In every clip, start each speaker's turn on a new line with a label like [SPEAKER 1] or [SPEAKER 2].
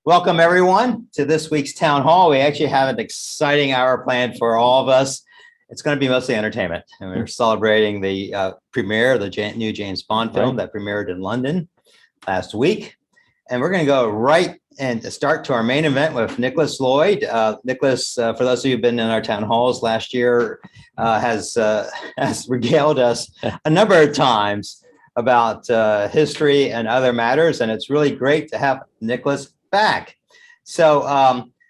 [SPEAKER 1] Welcome, everyone, to this week's town hall. We actually have an exciting hour planned for all of us. It's going to be mostly entertainment, and we're celebrating the premiere of the new James Bond film that premiered in London last week. And we're going to go right and start to our main event with Nicholas Lloyd. Nicholas, for those of you who've been in our town halls last year, has regaled us a number of times about history and other matters, and it's really great to have Nicholas back. So,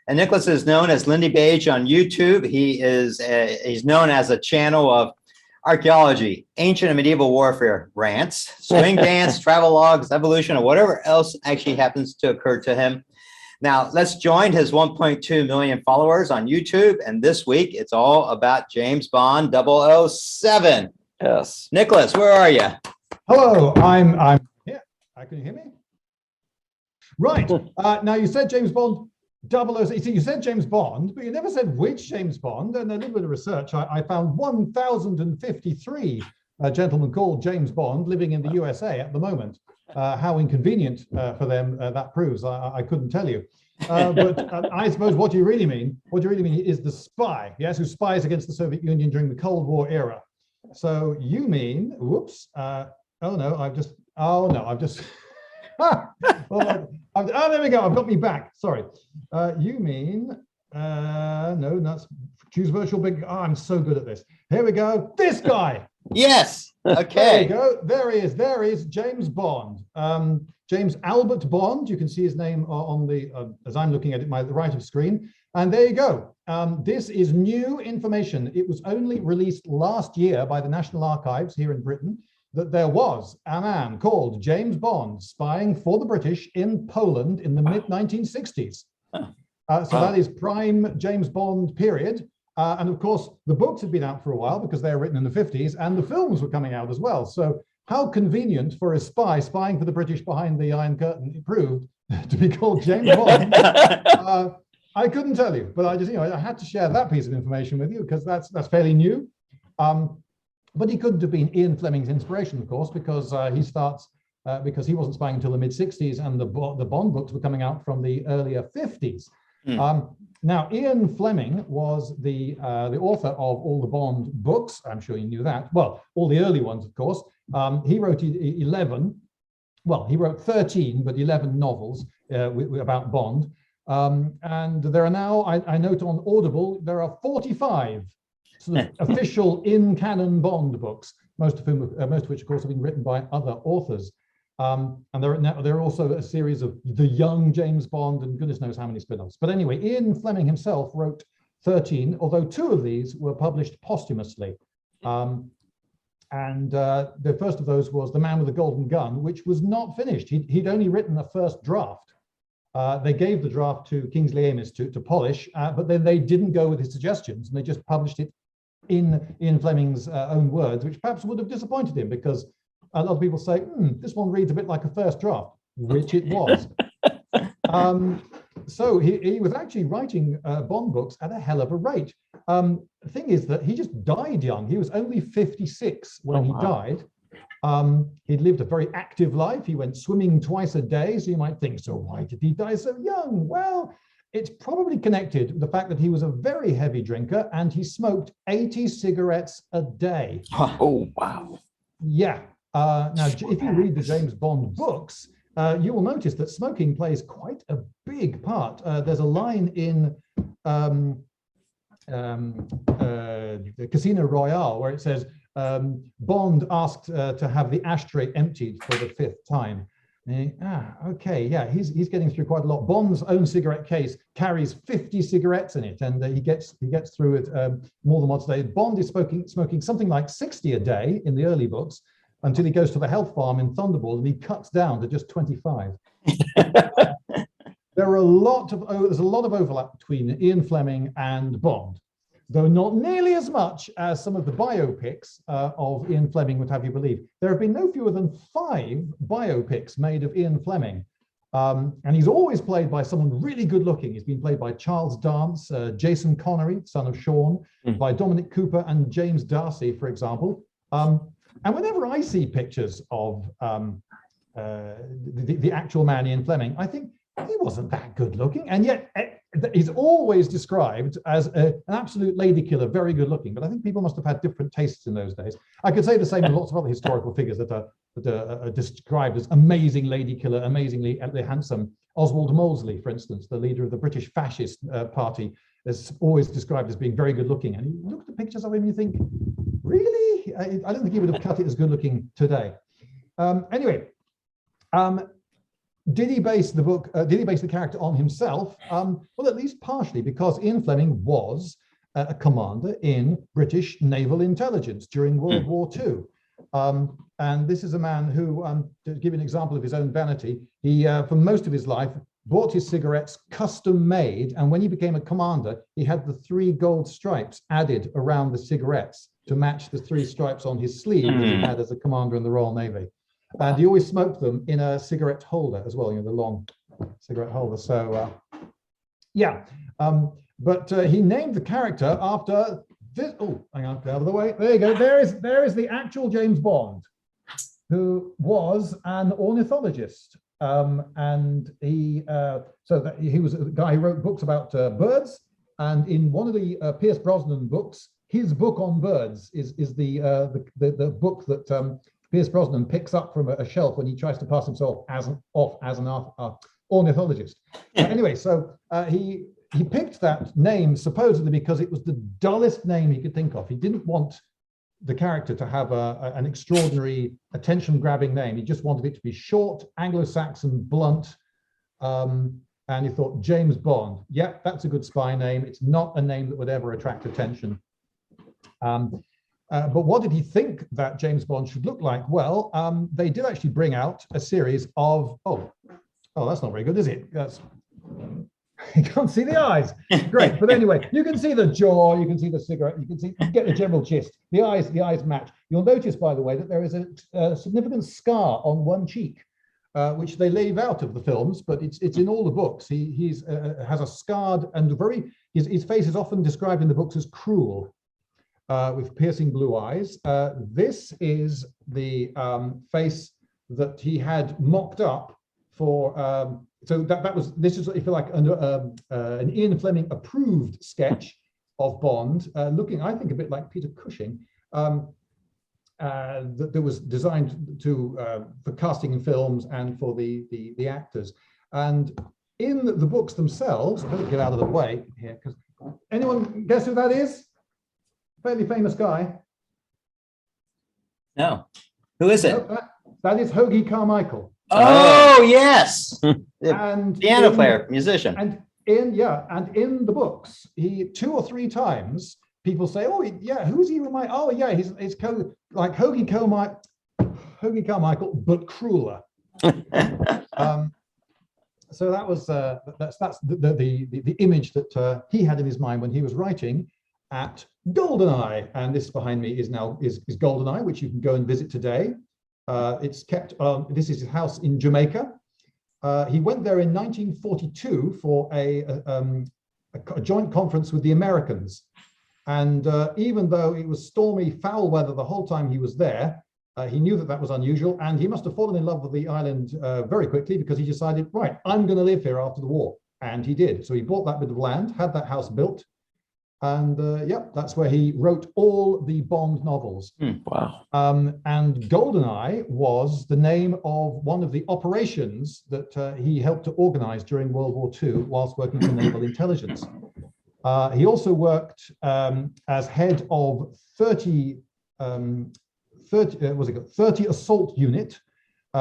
[SPEAKER 1] and Nicholas is known as Lindybeige on YouTube. He's known as a channel of archaeology, ancient and medieval warfare, rants, swing dance, travel logs, evolution, or whatever else actually happens to occur to him. Now, let's join his 1.2 million followers on YouTube. And this week, it's all about James Bond 007.
[SPEAKER 2] Yes.
[SPEAKER 1] Nicholas, where are you?
[SPEAKER 3] Hello, I'm here. Can you hear me? Right. Now, you said James Bond 007. You said James Bond, but you never said which James Bond. And a little bit of research, I found 1,053 gentlemen called James Bond living in the USA at the moment. How inconvenient for them that proves, I couldn't tell you. But I suppose what you really mean is the spy, yes, who spies against the Soviet Union during the Cold War era. So you mean, whoops, oh no, I've just, oh, there we go, I've got me back, sorry. You mean, no, that's, choose virtual big, oh, I'm so good at this. Here we go, this guy.
[SPEAKER 1] Yes, okay.
[SPEAKER 3] There we go, there is James Bond. James Albert Bond, you can see his name on the, as I'm looking at it, the right of screen. And there you go. This is new information. It was only released last year by the National Archives here in Britain that there was a man called James Bond spying for the British in Poland in the mid-1960s. So that is prime James Bond period. And of course, the books had been out for a while because they were written in the 50s, and the films were coming out as well. So how convenient for a spy spying for the British behind the Iron Curtain it proved to be called James Bond. I couldn't tell you, but I just, I had to share that piece of information with you because that's fairly new. But he couldn't have been Ian Fleming's inspiration, of course, because he starts because he wasn't spying until the mid-60s, and the Bond books were coming out from the earlier 50s. Now, Ian Fleming was the author of all the Bond books. I'm sure you knew that. Well, all the early ones, of course. He wrote 11. Well, he wrote 13, but 11 novels about Bond. And there are now, I note on Audible, there are 45 sort of official in-canon Bond books, most of which, of course, have been written by other authors. And there are also a series of the young James Bond and goodness knows how many spin-offs. But anyway, Ian Fleming himself wrote 13, although 2 of these were published posthumously. And the first of those was The Man with the Golden Gun, which was not finished. He'd only written a first draft. They gave the draft to Kingsley Amis to polish, but then they didn't go with his suggestions, and they just published it in Ian Fleming's own words, which perhaps would have disappointed him because a lot of people say, this one reads a bit like a first draft, which it was. So he was actually writing Bond books at a hell of a rate. The thing is that he just died young. He was only 56 when he died. He'd lived a very active life. He went swimming twice a day. So you might think, so why did he die so young? Well, it's probably connected with the fact that he was a very heavy drinker and he smoked 80 cigarettes a day.
[SPEAKER 2] Oh, wow.
[SPEAKER 3] Yeah. Now, if you read the James Bond books, you will notice that smoking plays quite a big part. There's a line in Casino Royale where it says, Bond asked to have the ashtray emptied for the 5th time. Okay, yeah, he's getting through quite a lot. Bond's own cigarette case carries 50 cigarettes in it, and he gets through it more than once a day. Bond is smoking something like 60 a day in the early books until he goes to the health farm in Thunderball and he cuts down to just 25. There's a lot of overlap between Ian Fleming and Bond, though not nearly as much as some of the biopics of Ian Fleming would have you believe. There have been no fewer than 5 biopics made of Ian Fleming. And he's always played by someone really good looking. He's been played by Charles Dance, Jason Connery, son of Sean, by Dominic Cooper and James Darcy, for example. And whenever I see pictures of the actual man Ian Fleming, I think, he wasn't that good looking, and yet he's always described as an absolute lady killer, very good looking. But I think people must have had different tastes in those days. I could say the same of lots of other historical figures that are described as amazing lady killer, amazingly handsome. Oswald Molesley, for instance, the leader of the British Fascist Party, is always described as being very good looking. And you look at pictures of him, you think, really? I don't think he would have cut it as good looking today. Anyway. Did he base the book? Did he base the character on himself? Well, at least partially, because Ian Fleming was a commander in British naval intelligence during World War II. And this is a man who, to give an example of his own vanity, he, for most of his life, bought his cigarettes custom made. And when he became a commander, he had the 3 gold stripes added around the cigarettes to match the 3 stripes on his sleeve that he had as a commander in the Royal Navy. And he always smoked them in a cigarette holder as well, you know, the long cigarette holder. So, yeah. But he named the character after this. Oh, hang on, get out of the way. There you go. There is the actual James Bond, who was an ornithologist. And he was a guy who wrote books about birds. And in one of the Pierce Brosnan books, his book on birds is the book that Pierce Brosnan picks up from a shelf when he tries to pass himself as an ornithologist. Anyway, so he picked that name supposedly because it was the dullest name he could think of. He didn't want the character to have an extraordinary attention-grabbing name. He just wanted it to be short, Anglo-Saxon, blunt, and he thought James Bond. Yep, that's a good spy name. It's not a name that would ever attract attention. But what did he think that James Bond should look like? Well, they did actually bring out a series of, oh, that's not very good, is it? You can't see the eyes. Great, but anyway, you can see the jaw, you can see the cigarette, you get the general gist. The eyes match. You'll notice, by the way, that there is a significant scar on one cheek, which they leave out of the films, but it's in all the books. He has a scarred and his face is often described in the books as cruel. With piercing blue eyes. This is the face that he had mocked up for. So this is, if you like, an Ian Fleming approved sketch of Bond, looking, I think, a bit like Peter Cushing, that was designed for casting in films and for the actors. And in the books themselves, I better get out of the way here, because anyone guess who that is? Fairly famous guy.
[SPEAKER 1] No. Who is it?
[SPEAKER 3] That is Hoagie Carmichael.
[SPEAKER 1] Oh, yes.
[SPEAKER 3] And
[SPEAKER 1] piano player, musician.
[SPEAKER 3] And in the books, he 2 or 3 times people say, oh yeah, who's he remind? Oh yeah, he's like Hoagie Carmichael, but crueler. So that was that's the image that he had in his mind when he was writing at GoldenEye, and this behind me is GoldenEye, which you can go and visit today. It's kept. This is his house in Jamaica. He went there in 1942 for a joint conference with the Americans, and even though it was stormy, foul weather the whole time he was there, he knew that was unusual, and he must have fallen in love with the island very quickly, because he decided, right, I'm going to live here after the war, and he did. So he bought that bit of land, had that house built. And that's where he wrote all the Bond novels.
[SPEAKER 2] Wow.
[SPEAKER 3] And GoldenEye was the name of one of the operations that he helped to organize during World War II whilst working for naval intelligence. He also worked as head of 30 assault unit,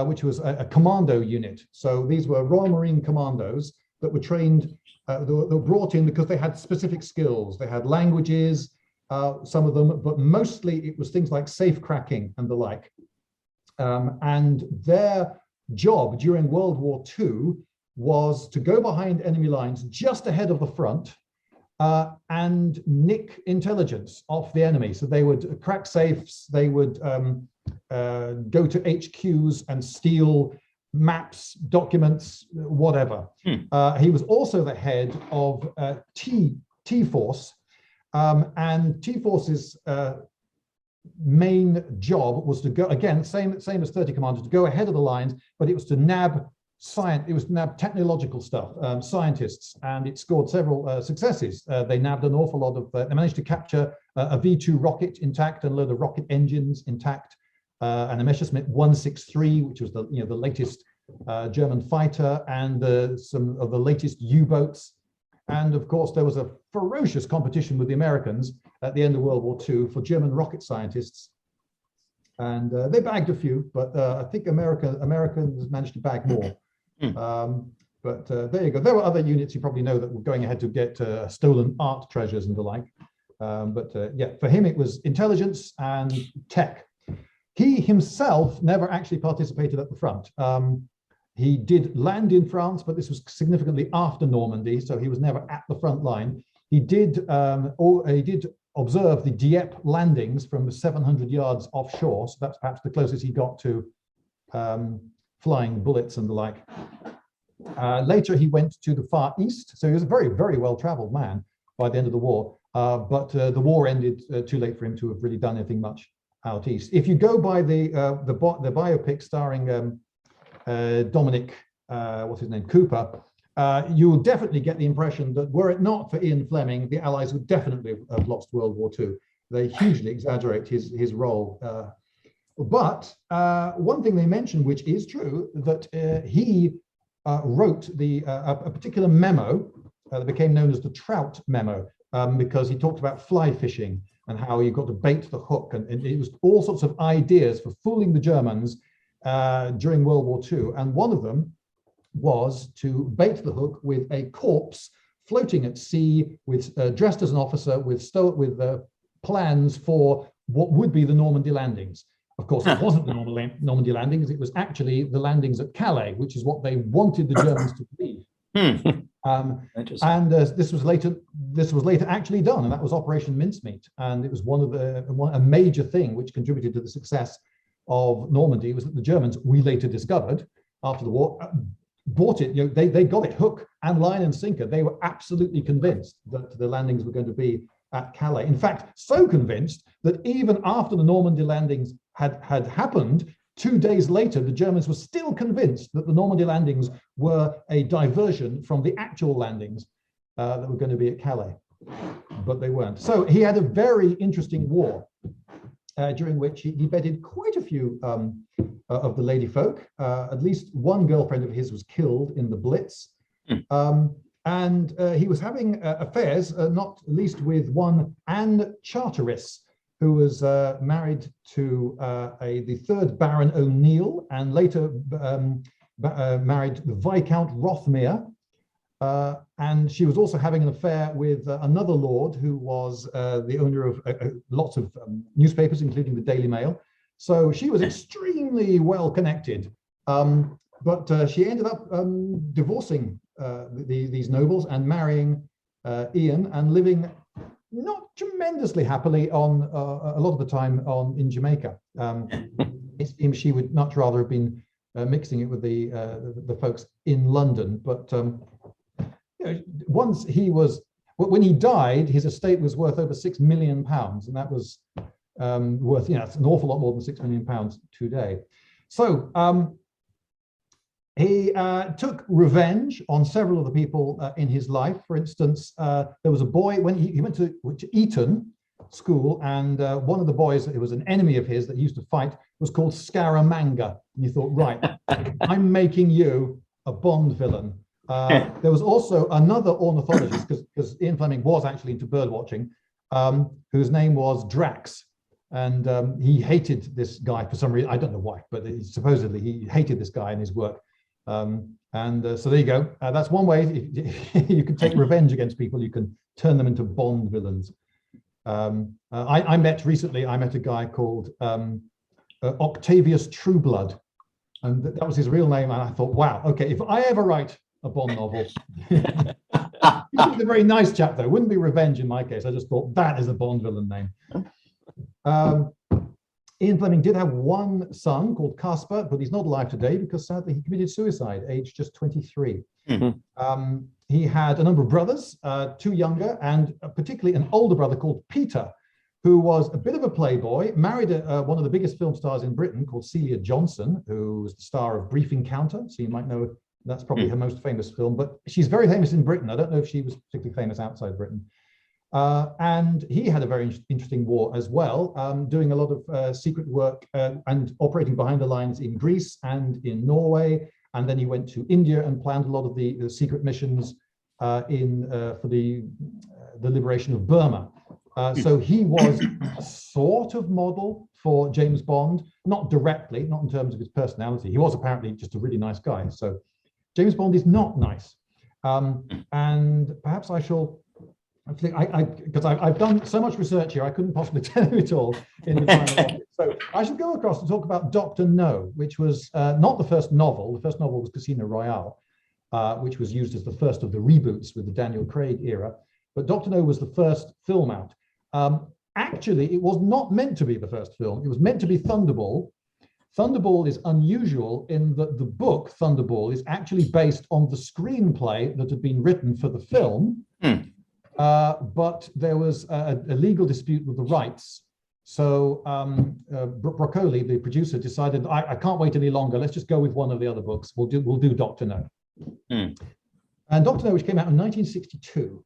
[SPEAKER 3] which was a commando unit. So these were Royal Marine commandos that were trained. They were brought in because they had specific skills. They had languages, some of them, but mostly it was things like safe cracking and the like. And their job during World War II was to go behind enemy lines just ahead of the front and nick intelligence off the enemy. So they would crack safes, they would go to HQs and steal maps, documents, whatever. He was also the head of T-Force, and T-Force's main job was to go, again, same as 30 Commander, to go ahead of the lines, but it was to nab it was nabbed technological stuff, scientists, and it scored several successes. They nabbed an awful lot of, they managed to capture a V2 rocket intact and a load of rocket engines intact, and a Messerschmitt 163, which was the latest German fighter, and some of the latest U-boats. And of course, there was a ferocious competition with the Americans at the end of World War II for German rocket scientists. And they bagged a few, but I think Americans managed to bag more. But there you go. There were other units you probably know that were going ahead to get stolen art treasures and the like. Yeah, for him, it was intelligence and tech. He himself never actually participated at the front. He did land in France, but this was significantly after Normandy, so he was never at the front line. He did observe the Dieppe landings from 700 yards offshore, so that's perhaps the closest he got to flying bullets and the like. Later, he went to the Far East, so he was a very, very well-traveled man by the end of the war, but the war ended too late for him to have really done anything much out east. If you go by the biopic starring Dominic, what's his name, Cooper, you will definitely get the impression that were it not for Ian Fleming, the Allies would definitely have lost World War II. They hugely exaggerate his role. But one thing they mention, which is true, that he wrote a particular memo that became known as the Trout Memo, because he talked about fly fishing and how you got to bait the hook. And it was all sorts of ideas for fooling the Germans during World War II. And one of them was to bait the hook with a corpse floating at sea, with dressed as an officer, with plans for what would be the Normandy landings. Of course, it wasn't the Normandy landings. It was actually the landings at Calais, which is what they wanted the Germans to believe. And this was later actually done, and that was Operation Mincemeat. And it was a major thing which contributed to the success of Normandy, was that the Germans, we later discovered after the war, bought it. They got it hook and line and sinker. They were absolutely convinced that the landings were going to be at Calais. In fact, so convinced that even after the Normandy landings had happened, 2 days later, the Germans were still convinced that the Normandy landings were a diversion from the actual landings that were going to be at Calais, but they weren't. So he had a very interesting war during which he bedded quite a few of the lady folk. At least one girlfriend of his was killed in the Blitz. And he was having affairs, not least with one Anne Charteris, who was married to the third Baron O'Neill, and later married the Viscount Rothmere. And she was also having an affair with another lord who was the owner of lots of newspapers, including the Daily Mail. So she was extremely well connected, but she ended up divorcing these nobles and marrying Ian, and living not tremendously happily on a lot of the time in Jamaica. It seems she would much rather have been mixing it with the folks in London. But once when he died, his estate was worth over £6 million, and that was worth, it's an awful lot more than £6 million today. So he took revenge on several of the people in his life. For instance, there was a boy, when he went to Eton school, and one of the boys who was an enemy of his that he used to fight was called Scaramanga. And you thought, right, I'm making you a Bond villain. There was also another ornithologist, because Ian Fleming was actually into bird watching, whose name was Drax. And he hated this guy for some reason. I don't know why, but supposedly he hated this guy and his work. So there you go. That's one way. You can take revenge against people. You can turn them into Bond villains. I met a guy called Octavius Trueblood, and that was his real name. And I thought, wow, okay, if I ever write a Bond novel, he's a very nice chap though. Wouldn't be revenge in my case. I just thought that is a Bond villain name. Ian Fleming did have one son called Caspar, but he's not alive today because sadly he committed suicide, aged just 23. He had a number of brothers, two younger, and particularly an older brother called Peter, who was a bit of a playboy, married one of the biggest film stars in Britain called Celia Johnson, who was the star of Brief Encounter, so you might know That's probably her most famous film, but she's very famous in Britain. I don't know if she was particularly famous outside Britain. And he had a very interesting war as well, doing a lot of secret work and operating behind the lines in Greece and in Norway. And then he went to India and planned a lot of the secret missions for the liberation of Burma. So he was a sort of model for James Bond, not directly, not in terms of his personality. He was apparently just a really nice guy. So James Bond is not nice. And perhaps I shall, because I've done so much research here, I couldn't possibly tell you it all in the time allotted. So I should go across and talk about Dr. No, which was not the first novel. The first novel was Casino Royale, which was used as the first of the reboots with the Daniel Craig era. But Dr. No was the first film out. Actually, it was not meant to be the first film. It was meant to be Thunderball. Thunderball is unusual in that the book Thunderball is actually based on the screenplay that had been written for the film. But there was a legal dispute with the rights. So Broccoli, the producer, decided, I can't wait any longer. Let's just go with one of the other books. We'll do Dr. No. And Dr. No, which came out in 1962,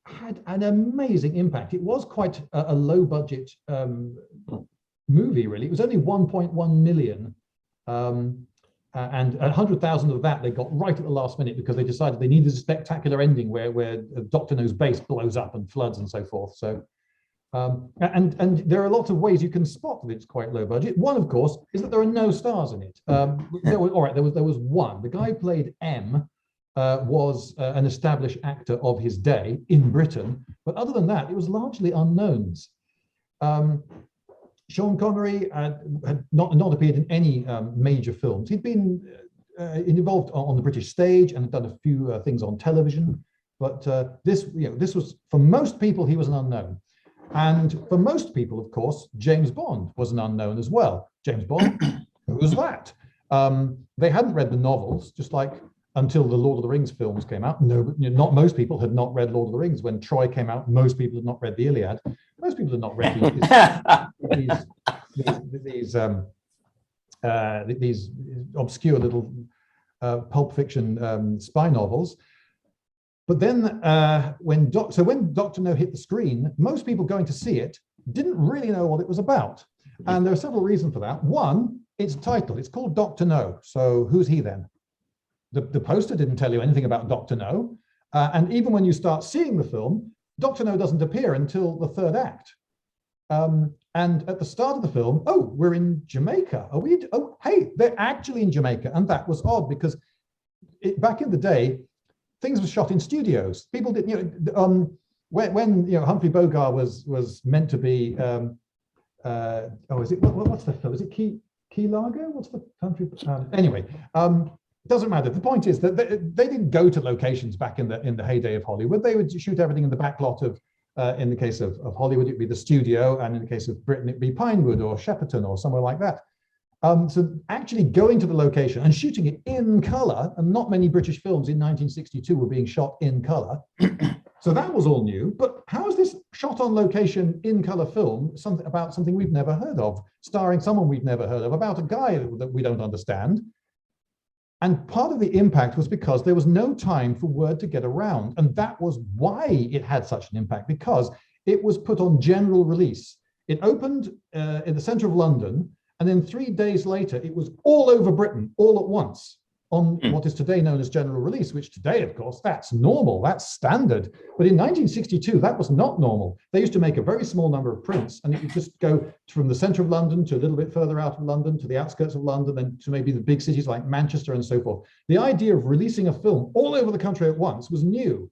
[SPEAKER 3] had an amazing impact. It was quite a low budget movie, really. It was only 1.1 million. And 100,000 of that they got right at the last minute because they decided they needed a spectacular ending where Dr. No's base blows up and floods and so forth. So, and there are lots of ways you can spot that it's quite low budget. One, of course, is that there are no stars in it. There was one. The guy who played M was an established actor of his day in Britain, but other than that, it was largely unknowns. Sean Connery had not appeared in any major films. He'd been involved on the British stage and had done a few things on television, but this was, for most people, he was an unknown. And for most people, of course, James Bond was an unknown as well. James Bond, who was that? They hadn't read the novels, just like until the Lord of the Rings films came out. No, not most people had not read Lord of the Rings. When Troy came out, most people had not read the Iliad. Most people had not read these obscure little pulp fiction spy novels. But then when Dr. No hit the screen, most people going to see it didn't really know what it was about. And there are several reasons for that. One, its title, it's called Dr. No. So who's he then? The poster didn't tell you anything about Dr. No. And even when you start seeing the film, Dr. No doesn't appear until the third act. And at the start of the film, oh, we're in Jamaica. Oh, hey, they're actually in Jamaica. And that was odd because back in the day, things were shot in studios. People didn't, when Humphrey Bogart was meant to be, what's the film? Is it Key Largo? What's the country? Anyway, doesn't matter. The point is that they didn't go to locations back in the heyday of Hollywood. They would shoot everything in the back lot of, in the case of Hollywood, it'd be the studio, and in the case of Britain, it'd be Pinewood or Shepperton or somewhere like that. So actually going to the location and shooting it in color, and not many British films in 1962 were being shot in color. So that was all new. But how is this shot on location in color film about something we've never heard of, starring someone we've never heard of, about a guy that we don't understand? And part of the impact was because there was no time for word to get around. And that was why it had such an impact, because it was put on general release. It opened in the center of London, and then 3 days later, it was all over Britain, all at once, on what is today known as general release, which today, of course, that's normal, that's standard. But in 1962, that was not normal. They used to make a very small number of prints, and it would just go from the center of London to a little bit further out of London, to the outskirts of London, then to maybe the big cities like Manchester and so forth. The idea of releasing a film all over the country at once was new.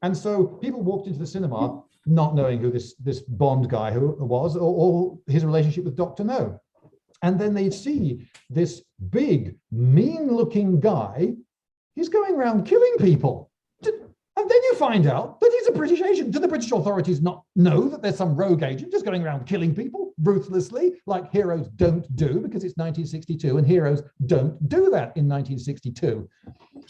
[SPEAKER 3] And so people walked into the cinema not knowing who this Bond guy was, or his relationship with Dr. No. And then they'd see this big, mean-looking guy. He's going around killing people. And then you find out that he's a British agent. Do the British authorities not know that there's some rogue agent just going around killing people ruthlessly, like heroes don't do, because it's 1962, and heroes don't do that in 1962.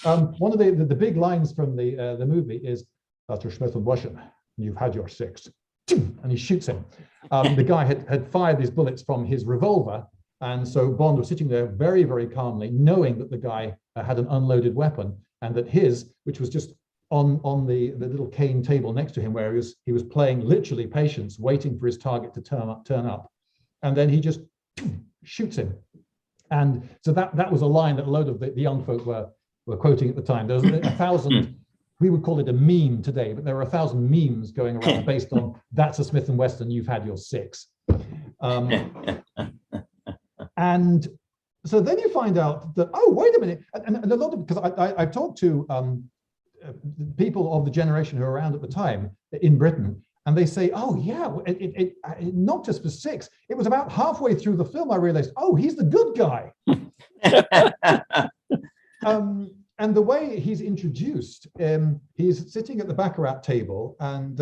[SPEAKER 3] One of the big lines from the movie is, Dr. Smith and Washington, you've had your six. And he shoots him. The guy had fired these bullets from his revolver, And so Bond was sitting there very, very calmly, knowing that the guy had an unloaded weapon, and that his, which was just on the little cane table next to him, where he was playing literally patience, waiting for his target to turn up, and then he just shoots him. And so that was a line that a load of the young folk were quoting at the time. There was 1,000. We would call it a meme today, but there were 1,000 memes going around based on "That's a Smith & Wesson, you've had your six." And so then you find out that, oh, wait a minute, and a lot of, because I've talked to people of the generation who were around at the time in Britain, and they say, oh yeah, it not just for six, it was about halfway through the film I realized, oh, he's the good guy. And the way he's introduced, he's sitting at the baccarat table, and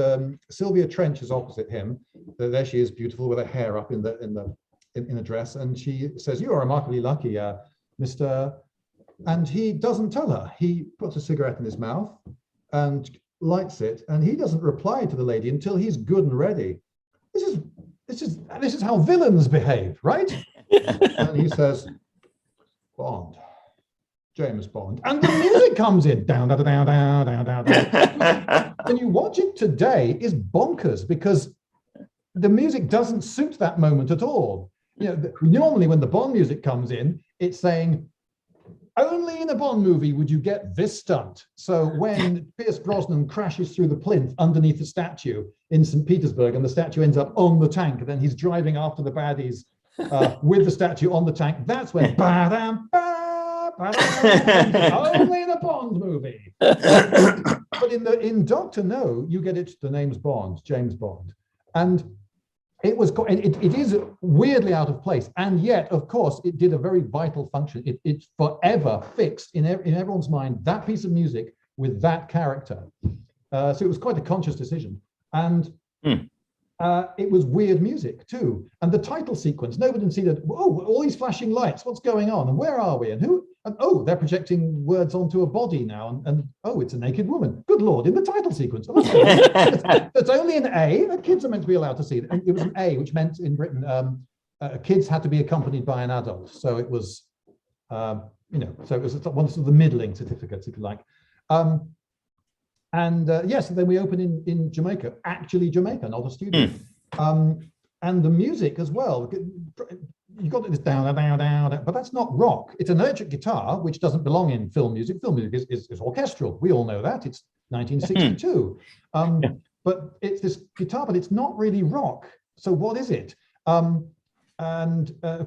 [SPEAKER 3] Sylvia Trench is opposite him. There she is, beautiful, with her hair up in a dress, and she says, "You are remarkably lucky, Mr." And he doesn't tell her. He puts a cigarette in his mouth and lights it, and he doesn't reply to the lady until he's good and ready. This is how villains behave, right? And he says, "Bond. James Bond," and the music comes in, down, down, down, down, down, down, down. And you watch it today, is bonkers, because the music doesn't suit that moment at all. You know, normally when the Bond music comes in, it's saying, only in a Bond movie would you get this stunt. So when Pierce Brosnan crashes through the plinth underneath the statue in St. Petersburg, and the statue ends up on the tank, and then he's driving after the baddies with the statue on the tank, that's when ba-dam, only in a Bond movie. But in Doctor No, you get it, the name's Bond, James Bond. And it is weirdly out of place. And yet, of course, it did a very vital function. It's forever fixed in everyone's mind, that piece of music with that character. So it was quite a conscious decision. And it was weird music too. And the title sequence, nobody can see that, oh, all these flashing lights, what's going on? And where are we? And who? And oh, they're projecting words onto a body now. And oh, it's a naked woman. Good Lord, in the title sequence. Oh, it's only an A, and kids are meant to be allowed to see it. And it was an A, which meant in Britain, kids had to be accompanied by an adult. So it was, so it was one of the middling certificates, if you like. Yes, then we open in Jamaica, actually Jamaica, not a studio. And the music as well. You got this down, down, down, but that's not rock. It's an electric guitar, which doesn't belong in film music. Film music is orchestral. We all know that. It's 1962. But it's this guitar, but it's not really rock. So what is it? Of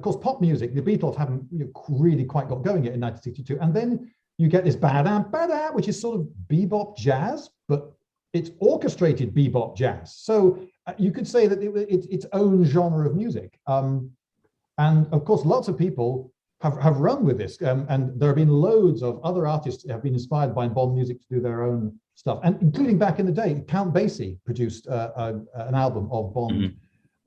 [SPEAKER 3] course, pop music, the Beatles haven't really quite got going yet in 1962. And then you get this ba-dam, ba-da, which is sort of bebop jazz, but it's orchestrated bebop jazz. So you could say that it's its own genre of music. And of course, lots of people have run with this. And there have been loads of other artists who have been inspired by Bond music to do their own stuff. And including back in the day, Count Basie produced an album of Bond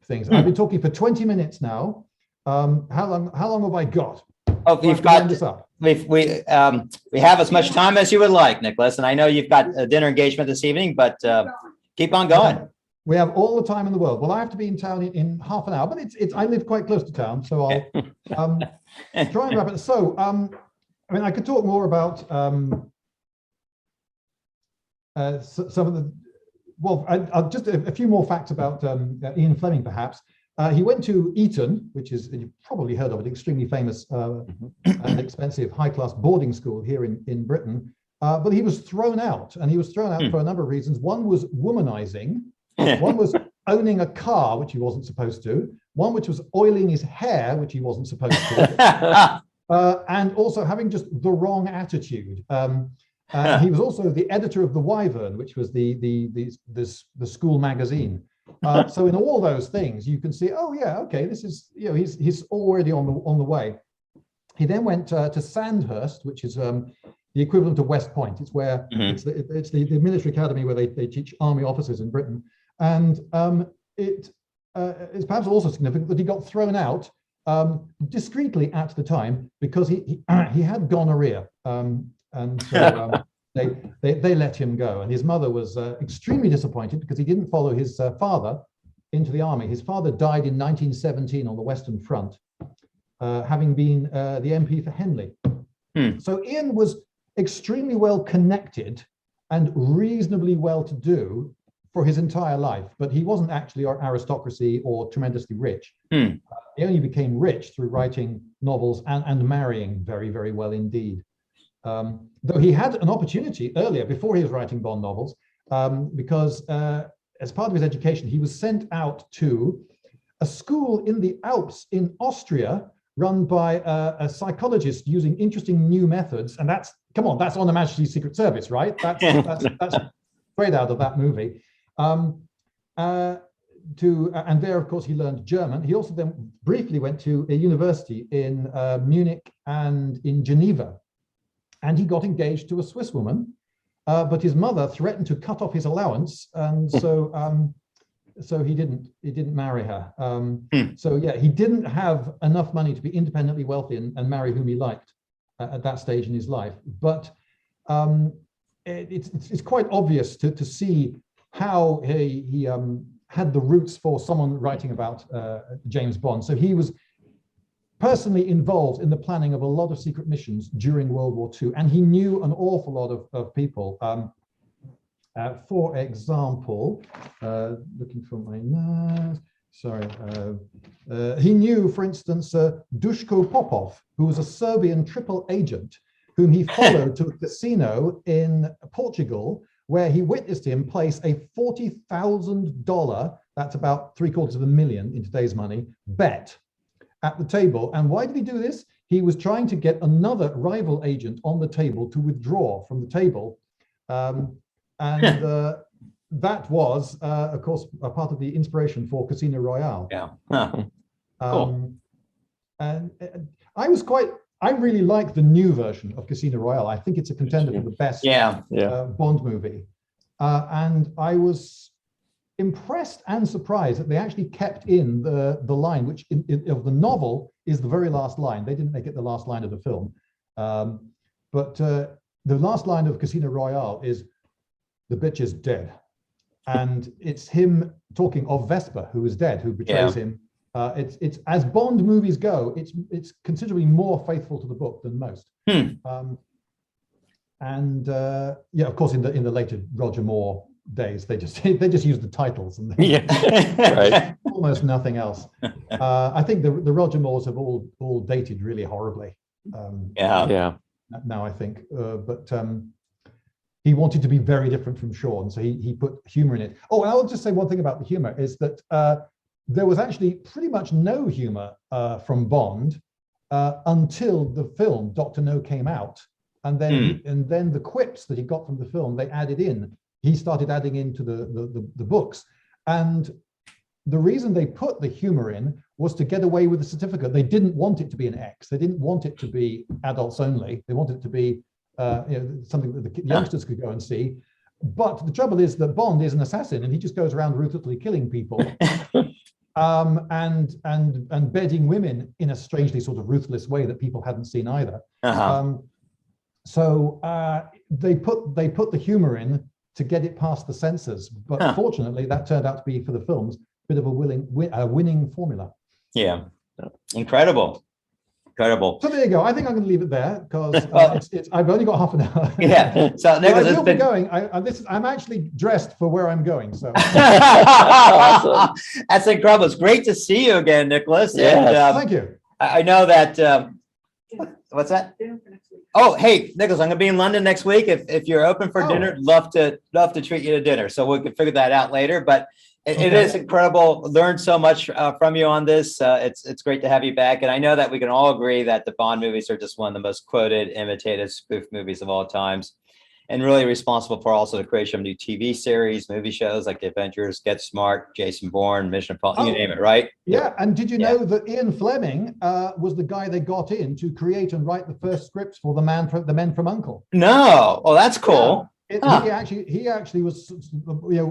[SPEAKER 3] things. I've been talking for 20 minutes now. How long have I got?
[SPEAKER 1] Oh, you've got this up. We have as much time as you would like, Nicholas, and I know you've got a dinner engagement this evening, but keep on going.
[SPEAKER 3] We have all the time in the world. Well, I have to be in town in half an hour, but I live quite close to town, so I'll try and wrap it. So, I could talk more about some of the. Well, I'll just a few more facts about Ian Fleming, perhaps. He went to Eton, which is, you've probably heard of it, extremely famous and expensive high-class boarding school here in Britain. But he was thrown out, and he was thrown out for a number of reasons. One was womanizing. One was owning a car, which he wasn't supposed to. One which was oiling his hair, which he wasn't supposed to. And also having just the wrong attitude. He was also the editor of the Wyvern, which was the school magazine. So in all those things, you can see, oh yeah, okay, this is, he's already on the way. He then went to Sandhurst, which is the equivalent of West Point. It's where it's the military academy where they teach army officers in Britain. And it's perhaps also significant that he got thrown out discreetly at the time because he had gonorrhea. And so they let him go. And his mother was extremely disappointed because he didn't follow his father into the army. His father died in 1917 on the Western Front. having been the MP for Henley. So Ian was extremely well connected and reasonably well-to-do for his entire life, but he wasn't actually aristocracy or tremendously rich. He only became rich through writing novels and marrying very, very well indeed. Though he had an opportunity earlier, before he was writing Bond novels, because as part of his education, he was sent out to a school in the Alps in Austria, run by a psychologist using interesting new methods. And that's, come on, that's on the Majesty's Secret Service, right? That's straight out of that movie. And there, of course, he learned German. He also then briefly went to a university in Munich and in Geneva. And he got engaged to a Swiss woman, but his mother threatened to cut off his allowance. And so he didn't marry her. So yeah, he didn't have enough money to be independently wealthy and marry whom he liked at that stage in his life. But it's quite obvious to see how he had the roots for someone writing about James Bond. So he was personally involved in the planning of a lot of secret missions during World War II, and he knew an awful lot of people. For example, looking for my notes, sorry, he knew, for instance, Duško Popov, who was a Serbian triple agent, whom he followed to a casino in Portugal, where he witnessed him place a $40,000, that's about $750,000 in today's money, bet at the table. And why did he do this? He was trying to get another rival agent on the table to withdraw from the table. That was, of course, a part of the inspiration for Casino Royale.
[SPEAKER 1] Yeah. Cool.
[SPEAKER 3] And I really like the new version of Casino Royale. I think it's a contender for the best Bond movie. And I was impressed and surprised that they actually kept in the line, which of the novel is the very last line. They didn't make it the last line of the film. But the last line of Casino Royale is, "The bitch is dead." And it's him talking of Vesper, who is dead, who betrays him. It's as Bond movies go, it's considerably more faithful to the book than most. Of course, in the later Roger Moore days, they just used the titles and
[SPEAKER 2] right.
[SPEAKER 3] almost nothing else. I think the Roger Moores have all dated really horribly. Now I think, but he wanted to be very different from Sean, so he put humor in it. Oh, and I'll just say one thing about the humor is that there was actually pretty much no humor from Bond until the film Dr. No came out, and then the quips that he got from the film they added in. He started adding into the books, and the reason they put the humor in was to get away with the certificate. They didn't want it to be an X. They didn't want it to be adults only. They wanted it to be something that the youngsters could go and see. But the trouble is that Bond is an assassin, and he just goes around ruthlessly killing people and bedding women in a strangely sort of ruthless way that people hadn't seen either. So they put the humor in to get it past the censors. But fortunately, that turned out to be, for the films, a bit of a winning formula.
[SPEAKER 1] Yeah, incredible. So
[SPEAKER 3] there you go. I think I'm going to leave it there because I've only got half an hour.
[SPEAKER 1] Yeah. So Nicholas,
[SPEAKER 3] I will be going. I'm actually dressed for where I'm going. So
[SPEAKER 1] awesome. That's incredible. It's great to see you again, Nicholas.
[SPEAKER 2] Yeah.
[SPEAKER 3] Thank you.
[SPEAKER 1] I know that. What's that? Oh, hey, Nicholas, I'm going to be in London next week. If you're open for dinner, love to treat you to dinner. So we can figure that out later. But it is incredible. Learned so much from you on this. It's great to have you back. And I know that we can all agree that the Bond movies are just one of the most quoted, imitated spoof movies of all times, and really responsible for also the creation of new TV series, movie shows like The Avengers, Get Smart, Jason Bourne, Mission Impossible, you name it, right?
[SPEAKER 3] Yeah. And did you know that Ian Fleming was the guy they got in to create and write the first scripts for The Men from U.N.C.L.E.?
[SPEAKER 1] No. Oh, that's cool.
[SPEAKER 3] Yeah. He actually was,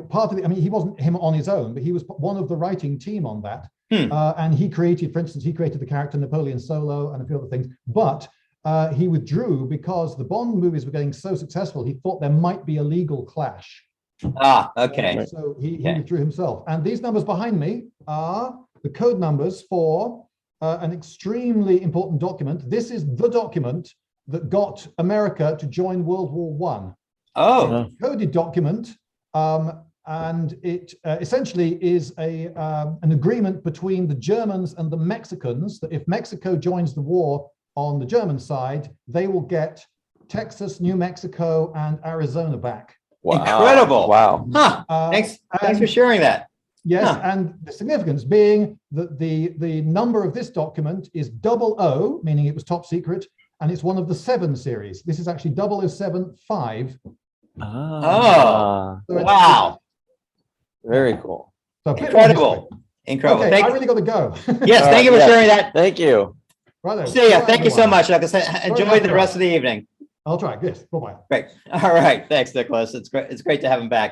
[SPEAKER 3] part of it. I mean, he wasn't him on his own, but he was one of the writing team on that. And he created, for instance, the character Napoleon Solo and a few other things. But he withdrew because the Bond movies were getting so successful. He thought there might be a legal clash.
[SPEAKER 1] Okay.
[SPEAKER 3] So he withdrew himself. And these numbers behind me are the code numbers for an extremely important document. This is the document that got America to join World War One.
[SPEAKER 1] Oh,
[SPEAKER 3] Coded document, and it essentially is an agreement between the Germans and the Mexicans that if Mexico joins the war on the German side, they will get Texas, New Mexico, and Arizona back.
[SPEAKER 2] Wow.
[SPEAKER 1] incredible.
[SPEAKER 2] Wow.
[SPEAKER 1] Huh. Thanks for sharing that.
[SPEAKER 3] Yes,
[SPEAKER 1] Huh.
[SPEAKER 3] and the significance being that the number of this document is 00, meaning it was top secret, and it's one of the 7 series. This is actually 0075.
[SPEAKER 2] Ah,
[SPEAKER 3] So it's-
[SPEAKER 1] Wow.
[SPEAKER 2] very cool.
[SPEAKER 3] So a bit more
[SPEAKER 1] Incredible.
[SPEAKER 3] history.
[SPEAKER 1] Incredible.
[SPEAKER 3] Okay, I really got to go.
[SPEAKER 1] Yes, thank you for
[SPEAKER 2] Yeah.
[SPEAKER 1] sharing that.
[SPEAKER 2] Thank you.
[SPEAKER 3] Right.
[SPEAKER 1] See ya. Thank you so much. Like I said, enjoy the rest of the evening.
[SPEAKER 3] I'll try. Yes. Bye-bye.
[SPEAKER 1] Great. All right. Thanks, Nicholas. It's great. It's great to have him back.